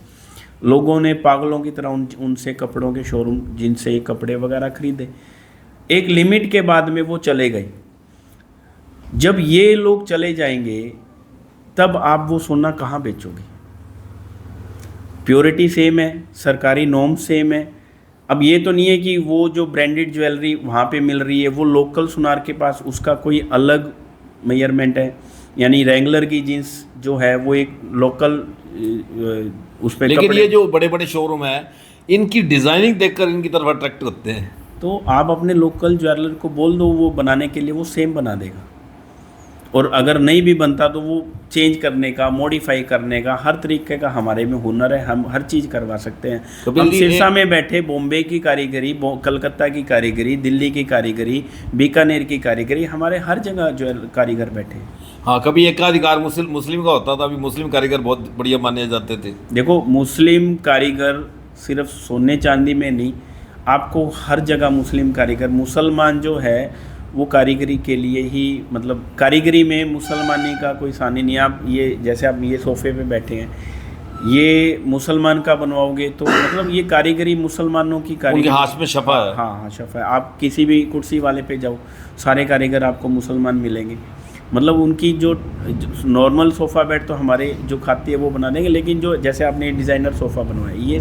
लोगों ने पागलों की तरह उनसे कपड़ों के शोरूम, जिनसे कपड़े वगैरह खरीदे। एक लिमिट के बाद में वो चले गए। जब ये लोग चले जाएंगे तब आप वो सोना कहाँ बेचोगे? प्योरिटी सेम है, सरकारी नॉर्म सेम है। अब ये तो नहीं है कि वो जो ब्रांडेड ज्वेलरी वहाँ पे मिल रही है वो लोकल सुनार के पास उसका कोई अलग मेजरमेंट है, यानी रेंगुलर की जीन्स जो है वो एक लोकल उस पर लेकिन ये जो बड़े बड़े शोरूम है इनकी डिजाइनिंग देखकर इनकी तरफ अट्रैक्ट करते हैं। तो आप अपने लोकल ज्वेलर को बोल दो वो बनाने के लिए, वो सेम बना देगा। और अगर नहीं भी बनता तो वो चेंज करने का, मॉडिफाई करने का हर तरीके का हमारे में हुनर है, हम हर चीज़ करवा सकते हैं। हम सिरसा में बैठे बॉम्बे की कारीगरी, कलकत्ता की कारीगरी, दिल्ली की कारीगरी, बीकानेर की कारीगरी, हमारे हर जगह जो कारीगर बैठे हैं। हाँ, कभी एकाधिकार मुस्लिम का होता था, अभी मुस्लिम कारीगर बहुत बढ़िया माने जाते थे। देखो, मुस्लिम कारीगर सिर्फ सोने चांदी में नहीं, आपको हर जगह मुस्लिम कारीगर, मुसलमान जो है वो कारीगरी के लिए ही, मतलब कारीगरी में मुसलमानी का कोई सानी नहीं। आप ये जैसे आप ये सोफ़े पे बैठे हैं, ये मुसलमान का बनवाओगे तो मतलब ये कारीगरी मुसलमानों की कारीगरी, उनके हाथ में शफा है। हाँ, शफा है। आप किसी भी कुर्सी वाले पे जाओ, सारे कारीगर आपको मुसलमान मिलेंगे। मतलब उनकी जो नॉर्मल सोफ़ा बेड तो हमारे जो खाती है वो बना देंगे, लेकिन जो जैसे आपने डिज़ाइनर सोफ़ा बनवाया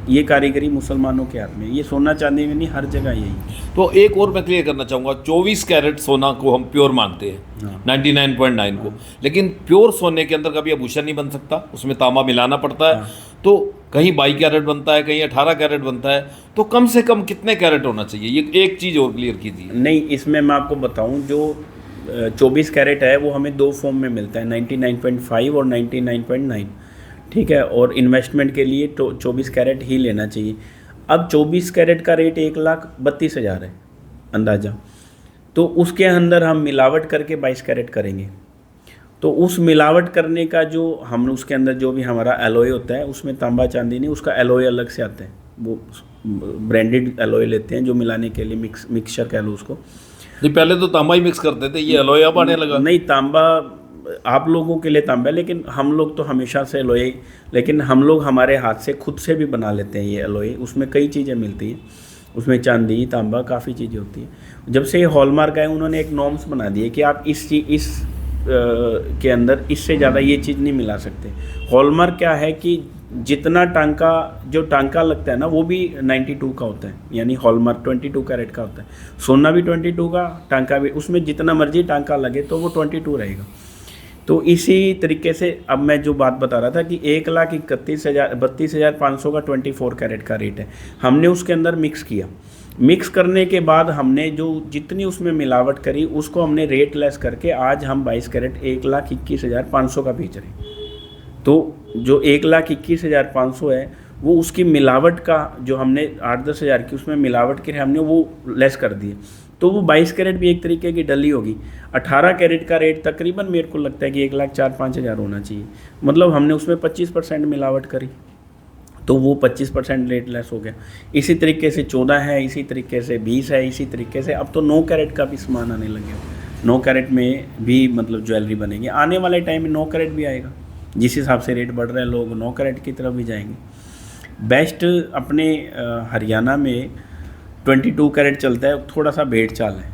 ये कारीगरी मुसलमानों के हाथ में, ये सोना चांदी में नहीं, हर जगह यही। तो एक और मैं क्लियर करना चाहूँगा, 24 कैरेट सोना को हम प्योर मानते हैं, 99.9 को, लेकिन प्योर सोने के अंदर कभी आभूषण नहीं बन सकता, उसमें तांबा मिलाना पड़ता है। तो कहीं 22 कैरेट बनता है, कहीं 18 कैरेट बनता है, तो कम से कम कितने कैरेट होना चाहिए, ये एक चीज़ और क्लियर कीजिए। नहीं, इसमें मैं आपको बताऊँ, जो 24 कैरेट है वो हमें दो फॉर्म में मिलता है, 99.5 और 99.9, ठीक है। और इन्वेस्टमेंट के लिए तो 24 कैरेट ही लेना चाहिए। अब 24 कैरेट का रेट 1,32,000 है अंदाज़ा, तो उसके अंदर हम मिलावट करके 22 कैरेट करेंगे, तो उस मिलावट करने का जो हम उसके अंदर जो भी हमारा एलॉय होता है उसमें तांबा चांदी नहीं, उसका एलॉय अलग से आता है, वो ब्रांडेड एलॉय लेते हैं जो मिलाने के लिए मिक्सचर कह लो उसको। नहीं, पहले तो तांबा ही मिक्स करते थे, ये एलॉय अब आने लगा। नहीं, तांबा आप लोगों के लिए तांबा है, लेकिन हम लोग तो हमेशा से एलॉय, लेकिन हम लोग हमारे हाथ से खुद से भी बना लेते हैं ये एलॉय। उसमें कई चीज़ें मिलती हैं, उसमें चांदी, तांबा, काफ़ी चीज़ें होती हैं। जब से ये हॉलमार्क आए उन्होंने एक नॉर्म्स बना दिए कि आप इस के अंदर इससे ज़्यादा ये चीज़ नहीं मिला सकते। हॉलमार्क क्या है कि जितना टांका, जो टांका लगता है ना वो भी 92 का होता है, यानी हॉलमार्क 22 कैरेट का होता है। सोना भी 22 का, टांका भी, उसमें जितना मर्जी टांका लगे तो वो 22 रहेगा। तो इसी तरीके से अब मैं जो बात बता रहा था कि 1,32,500 का 24 कैरेट का रेट है, हमने उसके अंदर मिक्स किया। मिक्स करने के बाद हमने जो जितनी उसमें मिलावट करी उसको हमने रेट लेस करके आज हम 22 कैरेट 1,21,500 का बेच रहे हैं। तो जो 1,21,500 है वो उसकी मिलावट का जो हमने 8-10 हज़ार की उसमें मिलावट के हमने वो लेस कर दिए, तो वो 22 कैरेट भी एक तरीके की डली होगी। 18 कैरेट का रेट तकरीबन मेरे को लगता है कि 1,04,000-5,000 होना चाहिए, मतलब हमने उसमें 25% मिलावट करी तो वो 25% रेट लेस हो गया। इसी तरीके से 14 है, इसी तरीके से 20 है, इसी तरीके से अब तो 9 कैरेट का भी सामान आने लगे। 9 कैरेट में भी मतलब ज्वेलरी बनेगी, आने वाले टाइम में 9 कैरेट भी आएगा। जिस हिसाब से रेट बढ़ रहे हैं लोग 9 कैरेट की तरफ भी जाएंगे। बेस्ट अपने हरियाणा में 22 कैरेट चलता है, थोड़ा सा भेड़ चाल है,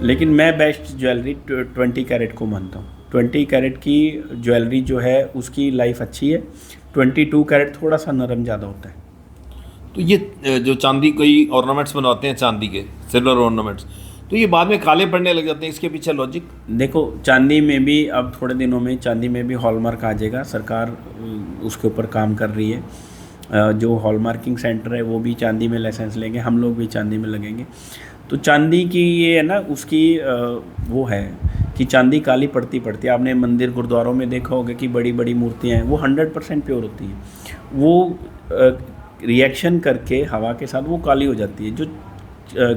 लेकिन मैं बेस्ट ज्वेलरी 20 कैरेट को मानता हूँ। 20 कैरेट की ज्वेलरी जो है उसकी लाइफ अच्छी है, 22 कैरेट थोड़ा सा नरम ज़्यादा होता है। तो ये जो चांदी कोई ऑर्नामेंट्स बनवाते हैं चांदी के, सिल्वर ऑर्नामेंट्स, तो ये बाद में काले पड़ने लग जाते हैं, इसके पीछे लॉजिक? देखो, चांदी में भी अब थोड़े दिनों में चांदी में भी हॉलमार्क आ जाएगा, सरकार उसके ऊपर काम कर रही है। जो हॉलमार्किंग सेंटर है वो भी चांदी में लाइसेंस लेंगे, हम लोग भी चांदी में लगेंगे। तो चांदी की ये है ना, उसकी वो है कि चांदी काली पड़ती आपने मंदिर गुरुद्वारों में देखा होगा कि बड़ी बड़ी मूर्तियाँ हैं वो 100% प्योर होती हैं, वो रिएक्शन करके हवा के साथ वो काली हो जाती है। जो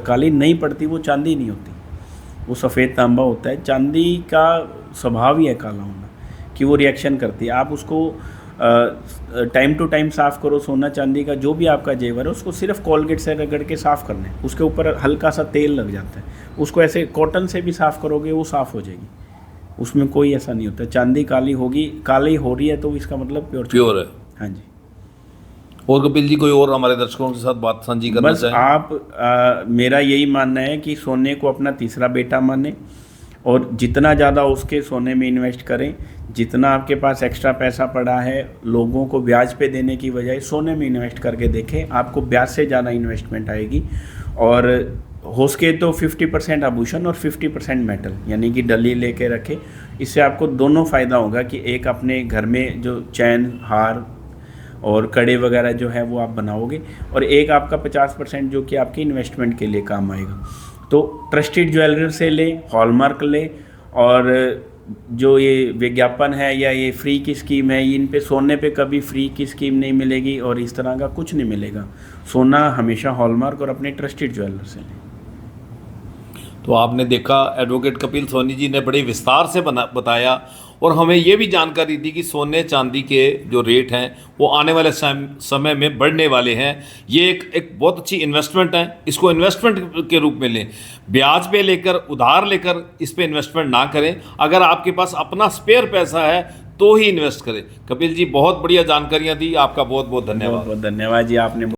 काली नहीं पड़ती वो चांदी नहीं होती, वो सफ़ेद तांबा होता है। चांदी का स्वभाव ही है काला होना कि वो रिएक्शन करती है। आप उसको टाइम टू टाइम साफ़ करो। सोना चांदी का जो भी आपका जेवर है उसको सिर्फ कोलगेट से रगड़ के साफ़ करना है, उसके ऊपर हल्का सा तेल लग जाता है, उसको ऐसे कॉटन से भी साफ़ करोगे वो साफ़ हो जाएगी, उसमें कोई ऐसा नहीं होता। चांदी काली होगी, काली हो रही है तो इसका मतलब प्योर है। हाँ जी। और कपिल जी कोई और हमारे दर्शकों के साथ बात साझी करना बस चाहें? आप मेरा यही मानना है कि सोने को अपना तीसरा बेटा माने, और जितना ज़्यादा उसके सोने में इन्वेस्ट करें, जितना आपके पास एक्स्ट्रा पैसा पड़ा है लोगों को ब्याज पे देने की बजाय सोने में इन्वेस्ट करके देखें, आपको ब्याज से ज़्यादा इन्वेस्टमेंट आएगी। और हो सके तो 50% आभूषण और 50% मेटल यानी कि डली लेके रखें। इससे आपको दोनों फ़ायदा होगा कि एक अपने घर में जो चैन, हार और कड़े वगैरह जो है वो आप बनाओगे, और एक आपका 50% जो कि आपके इन्वेस्टमेंट के लिए काम आएगा। तो ट्रस्टेड ज्वेलर से ले, हॉलमार्क ले, और जो ये विज्ञापन है या ये फ्री की स्कीम है, इन पे सोने पे कभी फ्री की स्कीम नहीं मिलेगी और इस तरह का कुछ नहीं मिलेगा। सोना हमेशा हॉलमार्क और अपने ट्रस्टेड ज्वेलर से लें। तो आपने देखा एडवोकेट कपिल सोनी जी ने बड़े विस्तार से बताया, और हमें ये भी जानकारी दी कि सोने चांदी के जो रेट हैं वो आने वाले समय में बढ़ने वाले हैं। ये एक बहुत अच्छी इन्वेस्टमेंट है, इसको इन्वेस्टमेंट के रूप में लें, ब्याज पे लेकर, उधार लेकर इस पे इन्वेस्टमेंट ना करें। अगर आपके पास अपना स्पेयर पैसा है तो ही इन्वेस्ट करें। कपिल जी बहुत बढ़िया जानकारियाँ दी, आपका बहुत बहुत धन्यवाद। बहुत बहुत धन्यवाद जी, आपने